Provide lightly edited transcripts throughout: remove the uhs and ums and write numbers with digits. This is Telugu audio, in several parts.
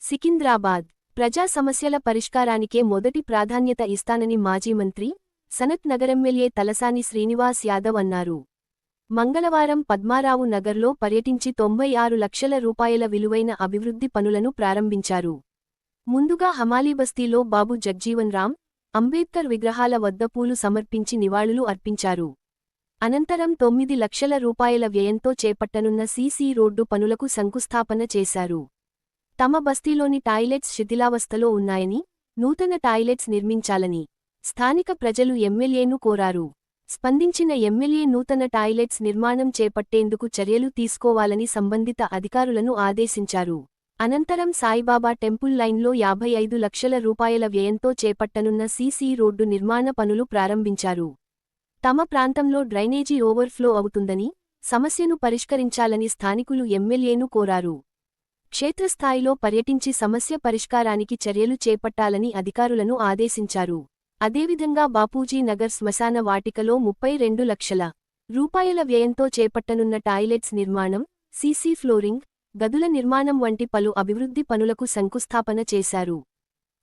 సికింద్రాబాద్ ప్రజా సమస్యల పరిష్కారానికే మొదటి ప్రాధాన్యత ఇస్తానని మాజీ మంత్రి, సనత్ నగరెమ్మెల్యే తలసాని శ్రీనివాస్ యాదవ్ అన్నారు. మంగళవారం పద్మారావు నగర్లో పర్యటించి 96 లక్షల రూపాయల విలువైన అభివృద్ధి పనులను ప్రారంభించారు. ముందుగా హమాలీబస్తీలో బాబు జగ్జీవన్ రామ్, అంబేద్కర్ విగ్రహాల వద్ద పూలు సమర్పించి నివాళులు అర్పించారు. అనంతరం 9 లక్షల రూపాయల వ్యయంతో చేపట్టనున్న సీసీ రోడ్డు పనులకు శంకుస్థాపన చేశారు. తమ బస్తీలోని టాయిలెట్స్ శిథిలావస్థలో ఉన్నాయని, నూతన టాయిలెట్స్ నిర్మించాలని స్థానిక ప్రజలు ఎమ్మెల్యేను కోరారు. స్పందించిన ఎమ్మెల్యే నూతన టాయిలెట్స్ నిర్మాణం చేపట్టేందుకు చర్యలు తీసుకోవాలని సంబంధిత అధికారులను ఆదేశించారు. అనంతరం సాయిబాబా టెంపుల్ లైన్లో 55 లక్షల రూపాయల వ్యయంతో చేపట్టనున్న సీసీ రోడ్డు నిర్మాణ పనులు ప్రారంభించారు. తమ ప్రాంతంలో డ్రైనేజీ ఓవర్ఫ్లో అవుతుందని, సమస్యను పరిష్కరించాలని స్థానికులు ఎమ్మెల్యేను కోరారు. క్షేత్రస్థాయిలో పర్యటించి సమస్య పరిష్కారానికి చర్యలు చేపట్టాలని అధికారులను ఆదేశించారు. అదేవిధంగా బాపూజీ నగర్ శ్మశాన వాటికలో 32 లక్షల రూపాయల వ్యయంతో చేపట్టనున్న టాయిలెట్స్ నిర్మాణం, సీసీ ఫ్లోరింగ్, గదుల నిర్మాణం వంటి పలు అభివృద్ధి పనులకు శంకుస్థాపన చేశారు.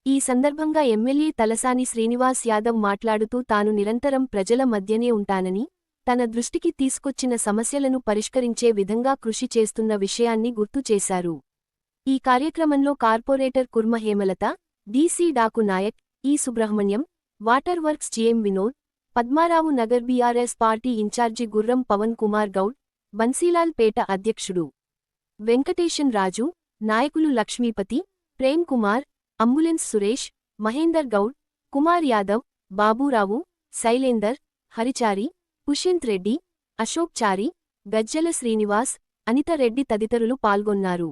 ఈ సందర్భంగా ఎమ్మెల్యే తలసాని శ్రీనివాస్ యాదవ్ మాట్లాడుతూ తాను నిరంతరం ప్రజల మధ్యనే ఉంటానని, తన దృష్టికి తీసుకొచ్చిన సమస్యలను పరిష్కరించే విధంగా కృషి చేస్తున్న విషయాన్ని గుర్తు చేశారు. ఈ కార్యక్రమంలో corporator Kurma Hemalatha, DC Daku Nayak, E Subrahmanyam, water works GM Vinod, Padmarao Nagar BRS party incharge Gurram Pavan Kumar Goud, Bansilal పేట అధ్యక్షుడు వెంకటేశన్ రాజు, నాయకులు లక్ష్మీపతి, ప్రేమ్ కుమార్, అంబులెన్స్ సురేష్, మహేందర్ గౌడ్, కుమార్ యాదవ్, బాబూరావు, శైలేందర్, హరిచారి, పుష్యంత్ రెడ్డి, అశోక్ చారి, గజ్జల శ్రీనివాస్, అనిత రెడ్డి తదితరులు పాల్గొన్నారు.